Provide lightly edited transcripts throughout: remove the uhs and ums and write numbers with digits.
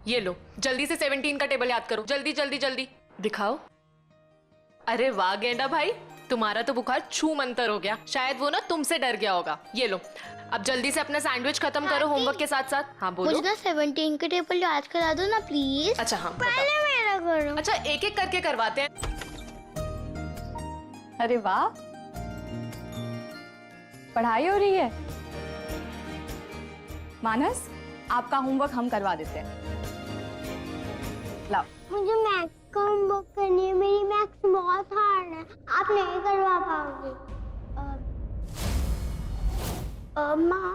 ये लो, जल्दी से 17 का टेबल याद करो, जल्दी जल्दी जल्दी दिखाओ। अरे वाह गेंडा भाई, तुम्हारा तो बुखार छू मंतर हो गया, शायद वो ना तुमसे डर गया होगा। ये लो, अब जल्दी से अपना सैंडविच खत्म करो होमवर्क के साथ साथ। हाँ बोलो। मुझे ना 17 के टेबल याद करा दो ना प्लीज। अच्छा हाँ पहले मेरा करो। अच्छा एक एक करके करवाते हैं। अरे वाह, पढ़ाई हो रही है। मानस, आपका होमवर्क हम करवा देते हैं। लाओ। मुझे मैथ्स का होमवर्क करनी है, मेरी मैथ्स बहुत हार्ड है, आप नहीं करवा पाओगे। माँ,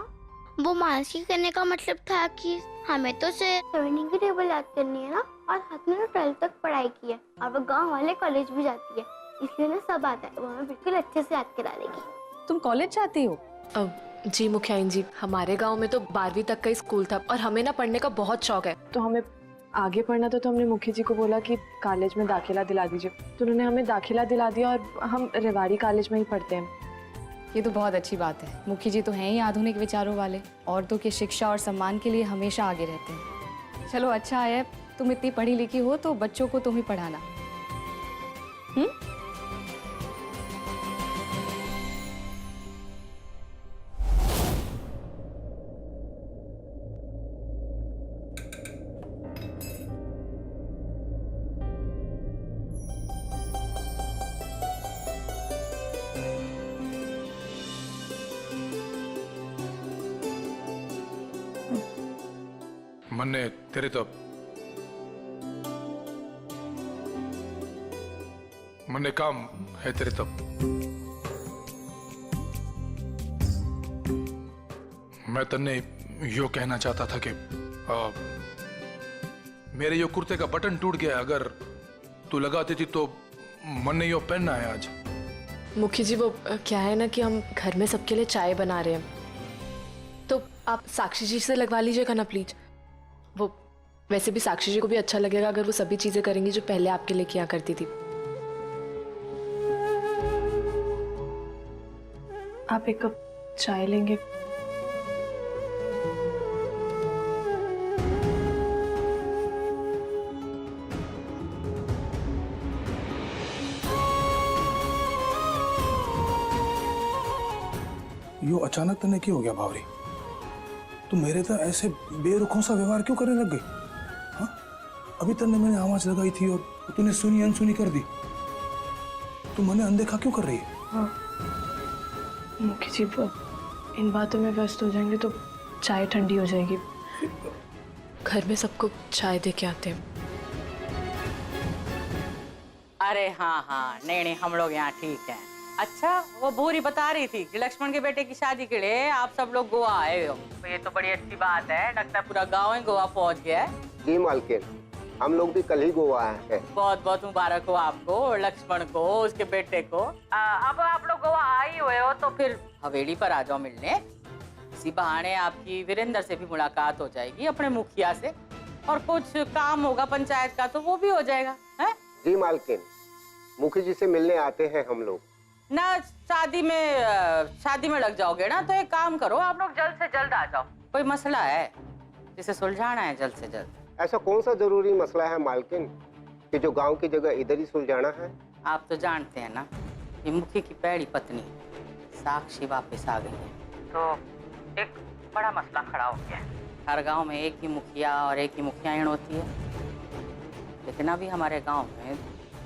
वो मानसी करने का मतलब था कि हमें तो सिर्फ 17 की टेबल याद करनी है ना, और साथ में 12 तक पढ़ाई की है, और वो गांव वाले कॉलेज भी जाती है, इसलिए ना सब आता है, वो हमें बिल्कुल अच्छे से याद करा देगी। तुम कॉलेज जाती हो? जी मुखियाइन जी, हमारे गांव में तो 12वीं तक का ही स्कूल था, और हमें ना पढ़ने का बहुत शौक है। तो हमें आगे पढ़ना था, तो हमने मुखी जी को बोला कि कॉलेज में दाखिला दिला दीजिए, तो उन्होंने हमें दाखिला दिला दिया और हम रेवाड़ी कॉलेज में ही पढ़ते हैं। ये तो बहुत अच्छी बात है। मुखी जी तो हैं ही आधुनिक विचारों वाले, औरतों की शिक्षा और सम्मान के लिए हमेशा आगे रहते हैं। चलो अच्छा है, तुम इतनी पढ़ी लिखी हो तो बच्चों को तुम ही पढ़ाना। मन्ने तेरे तो मन्ने काम है तेरे तो। मैं तन्ने यो कहना चाहता था कि मेरे यो कुर्ते का बटन टूट गया, अगर तू लगाती थी तो मन्ने यो पहनना है आज। मुखी जी वो क्या है ना कि हम घर में सबके लिए चाय बना रहे हैं, तो आप साक्षी जी से लगवा लीजिएगा ना प्लीज। वो वैसे भी साक्षी जी को भी अच्छा लगेगा अगर वो सभी चीजें करेंगी जो पहले आपके लिए किया करती थी। आप एक कप चाय लेंगे? यो अचानक तने क्यों हो गया भावरी? तू मेरे तो ऐसे बेरुखों सा व्यवहार क्यों करने लग गई? हाँ, अभी तन्ने मैंने आवाज लगाई थी और तूने सुनी अनसुनी कर दी। तू मैंने अनदेखा क्यों कर रही है? हाँ मुखी जी, इन बातों में व्यस्त हो जाएंगे तो चाय ठंडी हो जाएगी। घर में सबको चाय दे के आते हैं। अरे हाँ हाँ, नहीं हम लोग यहाँ ठीक हैं। अच्छा, वो भूरी बता रही थी कि लक्ष्मण के बेटे की शादी के लिए आप सब लोग गोवा आए हो, तो ये तो बड़ी अच्छी बात है। लगता है पूरा गांव ही गोवा पहुंच गया है। जी मालकिन, हम लोग भी कल ही गोवा आए हैं। बहुत बहुत मुबारक हो आपको, लक्ष्मण को, उसके बेटे को। अब आप लोग गोवा आए हुए हो तो फिर हवेली पर आ जाओ मिलने। इसी बहाने आपकी वीरेंद्र से भी मुलाकात हो जाएगी, अपने मुखिया से, और कुछ काम होगा पंचायत का तो वो भी हो जाएगा है? जी मालकिन, मुखी जी से मिलने आते हैं हम लोग। ना शादी में लग जाओगे ना, तो एक काम करो, आप लोग जल्द से जल्द आ जाओ। कोई मसला है जिसे सुलझाना है जल्द से जल्द। ऐसा कौन सा जरूरी मसला है मालकिन कि जो गांव की जगह इधर ही सुलझाना है? आप तो जानते हैं ना कि मुखी की पहली पत्नी साक्षी वापस आ गई है, तो एक बड़ा मसला खड़ा हो गया है। हर गांव में एक ही मुखिया और एक ही मुखियाइन होती है, लेकिन अभी हमारे गांव में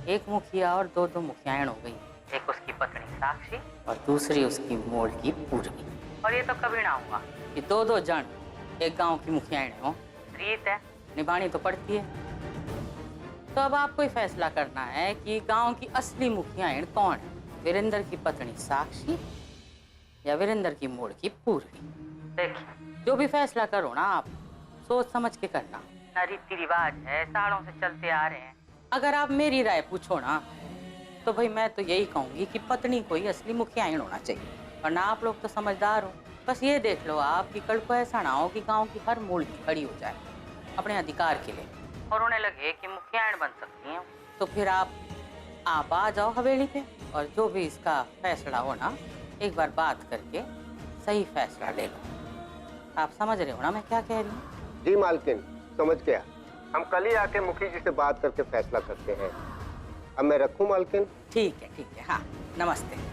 एक मुखिया और दो मुखियाइन हो गई। एक उसकी पत्नी साक्षी और दूसरी उसकी मोड़ की पूर्वी। और ये तो कभी ना हुआ कि दो जन एक गांव की मुखियाइन हो। रीत है, निभानी तो पड़ती है। तो अब आपको ही फैसला करना है कि गांव की असली मुखियाइन कौन है, वीरेंद्र की पत्नी साक्षी या वीरेंद्र की मोड़ की पूर्वी। देखिए, जो भी फैसला करो ना आप सोच समझ के करना। ना रीति रिवाज है, सालों से चलते आ रहे हैं। अगर आप मेरी राय पूछो ना, तो भाई मैं तो यही कहूंगी कि पत्नी को ही असली मुखियाइन होना चाहिए। और ना आप लोग तो समझदार हो, बस ये देख लो आप कि कल को ऐसा ना हो कि गांव की हर मूल खड़ी हो जाए अपने अधिकार के लिए और उन्हें लगे कि मुखियाइन बन सकती हैं। तो फिर आप आ जाओ हवेली पे, और जो भी इसका फैसला हो ना, एक बार बात करके सही फैसला ले लो। आप समझ रहे हो ना मैं क्या कह रही हूँ? जी मालकिन, समझ गया। हम कल ही आके मुखी जी से बात करके फैसला करते हैं। अब मैं रखूं मालकिन? ठीक है, हाँ, नमस्ते।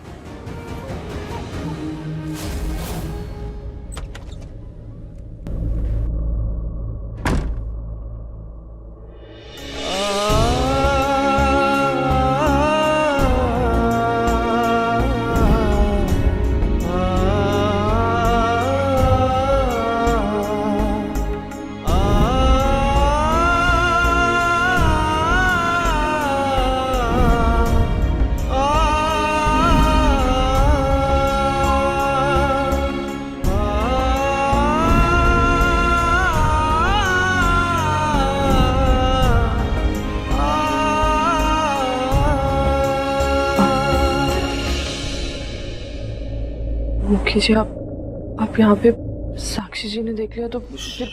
मुखी जी, आप यहाँ पे साक्षी जी ने देख लिया तो फिर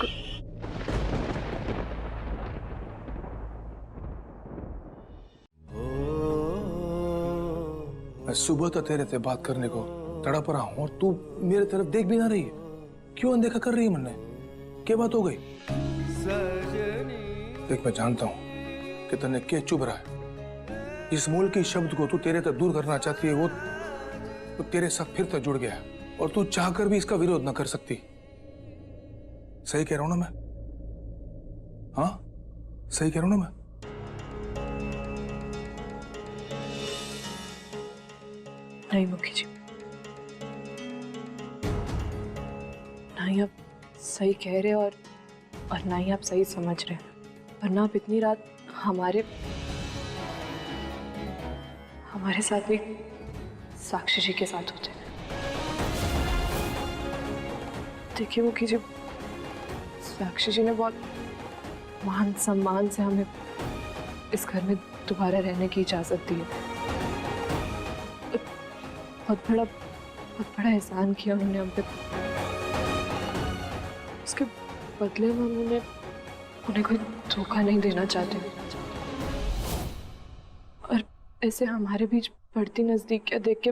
मैं सुबह तो तेरे से बात करने को तड़प रहा हूँ और तू मेरे तरफ देख भी ना रही है। क्यों अनदेखा कर रही है? मन्ने क्या बात हो गई? देख, मैं जानता हूँ कि तन्ने क्या चुभ रहा है। इस मूल की शब्द को तू तेरे तक दूर करना चाहती है, वो तो तेरे साथ फिर तक जुड़ गया है और तू चाहकर भी इसका विरोध न कर सकती। सही कह रहा हूं ना मैं? हाँ, सही कह रहा हूं ना मैं? नहीं मुखी जी, ना ही आप सही कह रहे और ना ही आप सही समझ रहे, वरना आप इतनी रात हमारे साथ भी साक्षी जी के साथ होते। देखिए मुखी जी, साक्षी जी ने बहुत मान सम्मान से हमें इस घर में दोबारा रहने की इजाजत दी है। बहुत बड़ा एहसान किया उन्होंने हम पे। उसके बदले में हम उन्हें कोई धोखा नहीं देना चाहते। और ऐसे हमारे बीच बढ़ती नजदीकियां देख के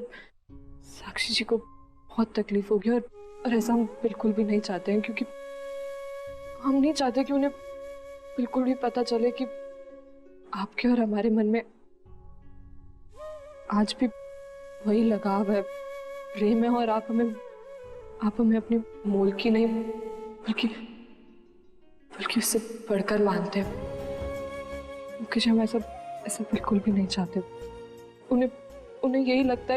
साक्षी जी को बहुत तकलीफ होगी और ऐसा हम बिल्कुल भी नहीं चाहते हैं, क्योंकि हम नहीं चाहते कि उन्हें बिल्कुल भी पता चले कि आपके और हमारे मन में आज भी वही लगाव है, प्रेम है, और आप हमें अपनी मोल की नहीं बल्कि उससे बढ़कर मानते हैं। क्योंकि हम ऐसा बिल्कुल भी नहीं चाहते। उन्हें यही लगता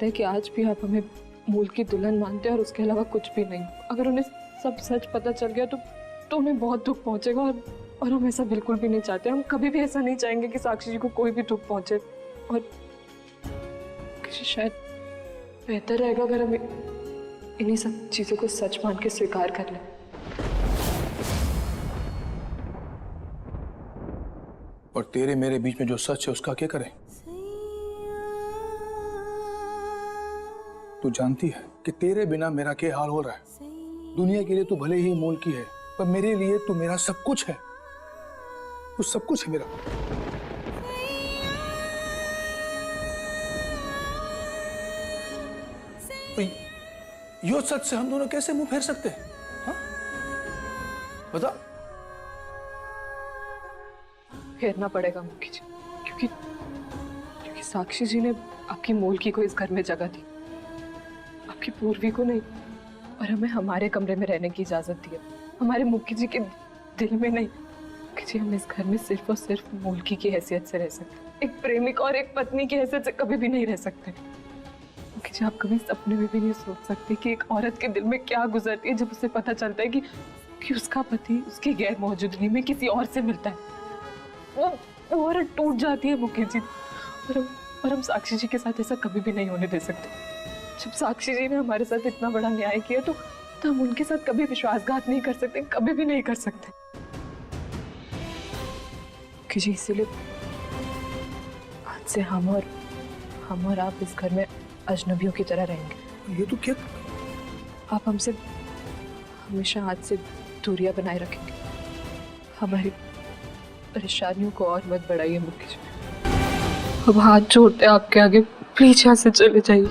है कि आज भी आप हमें मूल की दुल्हन मानते हैं और उसके अलावा कुछ भी नहीं। अगर उन्हें सब सच पता चल गया तो उन्हें बहुत दुख पहुंचेगा और हम ऐसा बिल्कुल भी नहीं चाहते। हम कभी भी ऐसा नहीं चाहेंगे कि साक्षी जी को कोई भी दुख पहुंचे। और शायद बेहतर रहेगा अगर हम इन्हीं सब चीजों को सच मान के स्वीकार कर लें। और तेरे मेरे बीच में जो सच है उसका क्या करें? तू जानती है कि तेरे बिना मेरा क्या हाल हो रहा है। दुनिया के लिए तू भले ही मोल की है, पर मेरे लिए तू मेरा सब कुछ है। तू सब कुछ है मेरा। यो सच से हम दोनों कैसे मुंह फेर सकते हैं? हाँ? बता। फेरना पड़ेगा मुखी जी, क्योंकि साक्षी जी ने आपकी मोलकी को इस घर में जगह दी, आपकी पूर्वी को नहीं। और हमें हमारे कमरे में रहने की इजाजत दी है, हमारे मुखी जी के दिल में नहीं। मुखी जी, हम इस घर में सिर्फ और सिर्फ मोलकी की हैसियत से रह सकते, एक प्रेमिक और एक पत्नी की हैसियत से कभी भी नहीं रह सकते। मुखी जी, आप कभी सपने में भी नहीं सोच सकते कि एक औरत के दिल में क्या गुजरती है जब उसे पता चलता है कि उसका पति उसकी गैर मौजूदगी में किसी और से मिलता है। वो औरत टूट जाती है मुखी जी। और हम साक्षी जी के साथ ऐसा कभी भी नहीं होने दे सकते। जब साक्षी जी ने हमारे साथ इतना बड़ा न्याय किया तो हम उनके साथ कभी विश्वासघात नहीं कर सकते, कभी भी नहीं कर सकते। मुखी जी, इसीलिए आज से हम और आप इस घर में अजनबियों की तरह रहेंगे। ये तो क्या? आप हमसे हमेशा आज से दूरियां बनाए रखेंगे। हमारी परेशानियों को और मत बढ़ाइए मुखी जी। अब हाथ जोड़ते आपके आगे, प्लीज यहाँ से चले जाइए।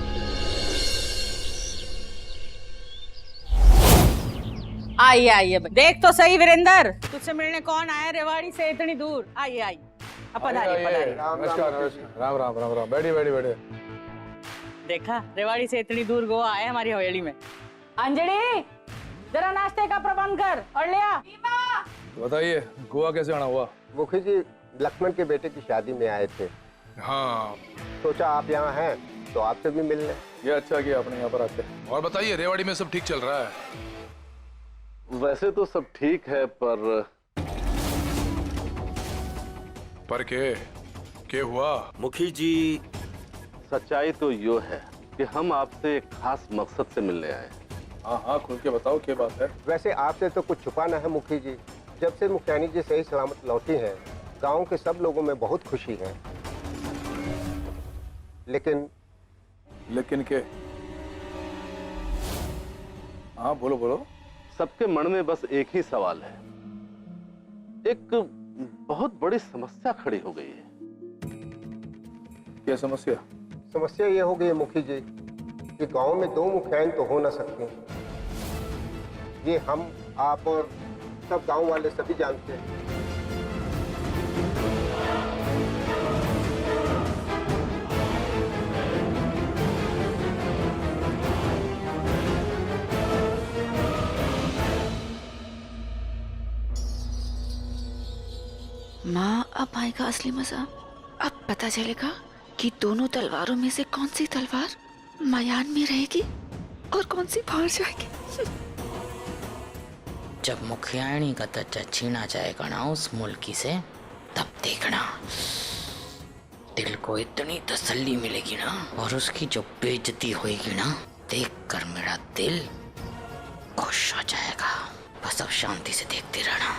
आइए आइए, देख तो सही वीरेंद्र, तुझसे मिलने कौन आया रेवाड़ी से इतनी दूर। आइए आइए, अब पधारिए पधारिए। नमस्कार नमस्कार, राम राम राम राम, बैठिए बैठिए बैठिए। देखा, रेवाड़ी से इतनी दूर गोवा आए हमारी हवेली में। अंजलि, जरा नाश्ते का प्रबंध कर और ले आ। बताइए गोवा कैसे आना हुआ? मुखी जी लक्ष्मण के बेटे की शादी में आए थे, हाँ, सोचा आप यहाँ हैं तो आपसे भी मिल लें। ये अच्छा किया आपने यहाँ पर आके। और बताइए रेवाड़ी में सब ठीक चल रहा है? वैसे तो सब ठीक है, पर के हुआ? मुखी जी, सच्चाई तो यो है कि हम आपसे एक खास मकसद से मिलने आए हैं। हाँ हाँ, खुल के बताओ क्या बात है। वैसे आपसे तो कुछ छुपाना है मुखी जी। जब से मुखियानी जी सही सलामत लौटी हैं, गांव के सब लोगों में बहुत खुशी है। लेकिन के? हाँ बोलो बोलो। सबके मन में बस एक ही सवाल है, एक बहुत बड़ी समस्या खड़ी हो गई है। क्या समस्या? समस्या ये हो गई है मुखी जी कि गांव में दो मुखियाइन तो हो ना सकती। ये हम, आप और सब गांव वाले सभी जानते हैं। माँ, अब आएगा असली मजा। अब पता चलेगा कि दोनों तलवारों में से कौन सी तलवार मयान में रहेगी और कौन सी बाहर जाएगी। जब मुखियाणी का दर्जा छीना जाएगा ना उस मुल्की से, तब देखना दिल को इतनी तसल्ली मिलेगी ना, और उसकी जो बेइज्जती होगी ना, देखकर मेरा दिल खुश हो जाएगा। बस अब शांति से देखते रहना।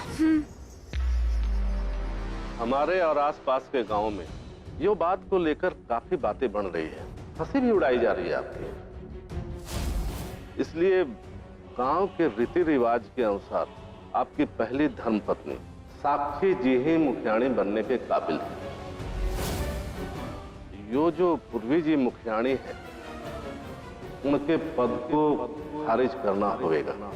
हमारे और आसपास के गांव में यो बात को लेकर काफी बातें बन रही है, हंसी भी उड़ाई जा रही है आपकी। इसलिए गांव के रीति रिवाज के अनुसार आपकी पहली धर्मपत्नी साक्षी जी ही मुखियाणी बनने के काबिल है। यो जो पूर्वी जी मुखियाणी है, उनके पद को खारिज करना होगा।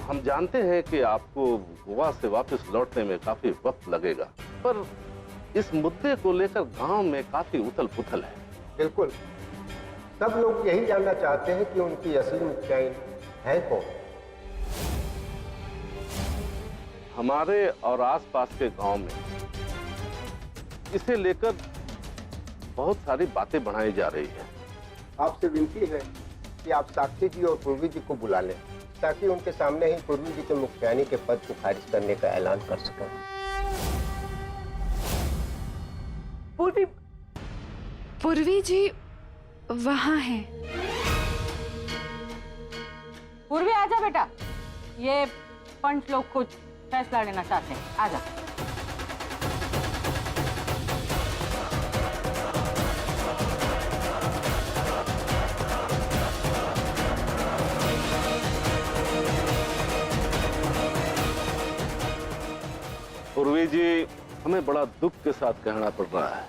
हम जानते हैं कि आपको गोवा से वापस लौटने में काफी वक्त लगेगा, पर इस मुद्दे को लेकर गांव में काफी उथल पुथल है। बिल्कुल, सब लोग यही जानना चाहते हैं कि उनकी असली मुखियाइन है कौन। हमारे और आसपास के गांव में इसे लेकर बहुत सारी बातें बढ़ाई जा रही है। आपसे विनती है कि आप साक्षी जी और पूर्वी जी को बुला लें, ताकि उनके सामने ही पूर्वी जी के मुखियानी के पद को खारिज करने का ऐलान कर सकें। पूर्वी जी वहाँ हैं। पूर्वी आजा बेटा, ये पंच लोग कुछ फैसला लेना चाहते हैं, आजा। पूर्वी जी, हमें बड़ा दुख के साथ कहना पड़ रहा है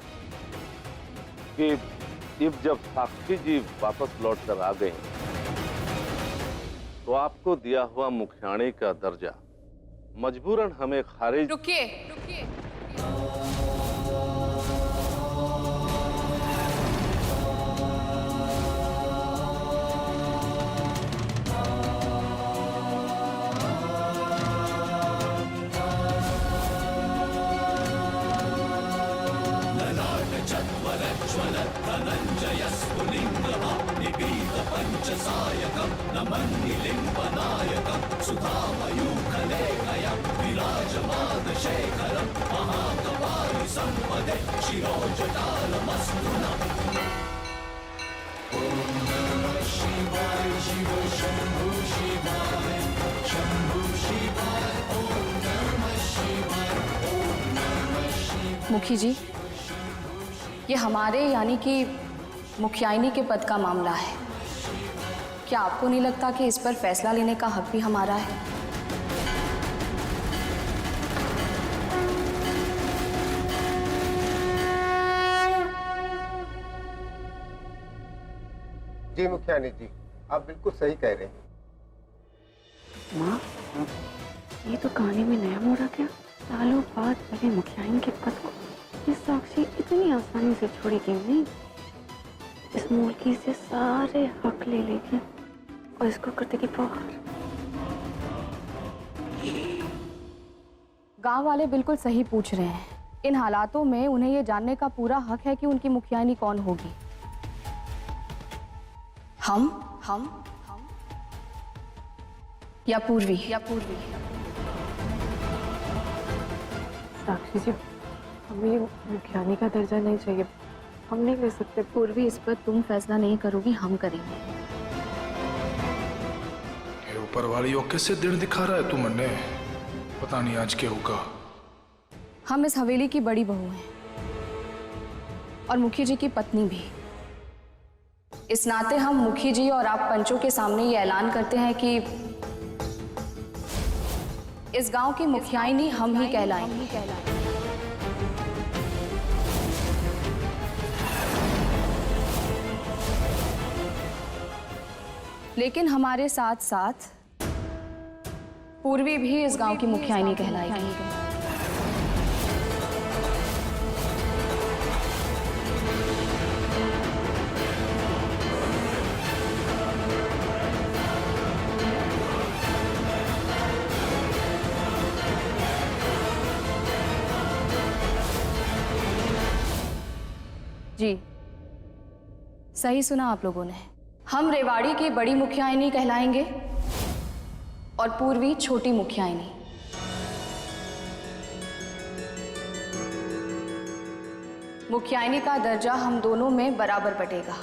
कि जब साक्षी जी वापस लौट कर आ गई, तो आपको दिया हुआ मुखियाणी का दर्जा मजबूरन हमें खारिज। रुकिए। मुखी जी, ये हमारे यानी कि मुखियानी के पद का मामला है। क्या आपको नहीं लगता कि इस पर फैसला लेने का हक भी हमारा है? जी मुखियानी जी, आप बिल्कुल सही कह रहे हैं। माँ, ये तो कहानी में नया मोड़ आ गया। सालों बाद बने मुखियाइन के पद को ये साक्षी इतनी आसानी से छोड़ेगी नहीं। इस मूलकी से सारे हक ले लेगी और इसको कर देगी बाहर। गांव वाले बिल्कुल सही पूछ रहे हैं। इन हालातों में उन्हें ये जानने का पूरा हक है कि उनकी मुखियानी कौन होगी। हम या पूर्वी। साक्षी जी, हमें ये मुखियानी का दर्जा नहीं चाहिए, हम नहीं ले सकते। पूर्वी, इस पर तुम फैसला नहीं करोगी, हम करेंगे। ये ऊपर वाली वो कैसे दिन दिखा रहा है तू मन्ने, पता नहीं आज क्या होगा। हम इस हवेली की बड़ी बहू हैं और मुखी जी की पत्नी भी। इस नाते हम मुखी जी और आप पंचों के सामने ये ऐलान करते हैं कि इस गांव की मुखियाइनी हम ही कहलाएंगे। लेकिन हमारे साथ साथ पूर्वी भी इस गांव की मुखियाइनी कहलाएगी। जी, सही सुना आप लोगों ने। हम रेवाड़ी की बड़ी मुखियाइनी कहलाएंगे और पूर्वी छोटी मुखियाइनी। मुखियाइनी का दर्जा हम दोनों में बराबर बटेगा।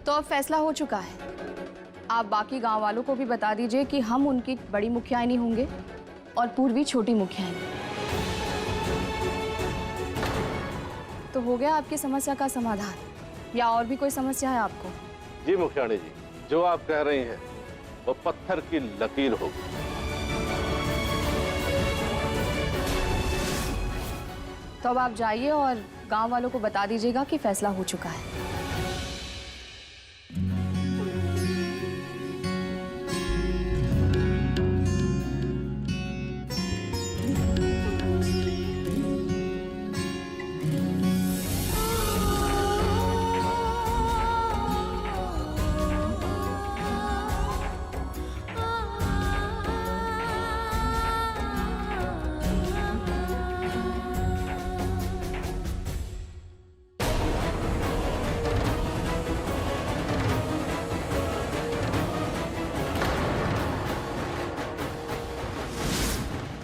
तो अब फैसला हो चुका है। आप बाकी गांव वालों को भी बता दीजिए कि हम उनकी बड़ी मुखियाइनी होंगे और पूर्वी छोटी मुखियाइनी। तो हो गया आपकी समस्या का समाधान, या और भी कोई समस्या है आपको? जी मुखियानी जी, जो आप कह रही हैं वो पत्थर की लकीर होगी। तो अब आप जाइए और गांव वालों को बता दीजिएगा कि फैसला हो चुका है।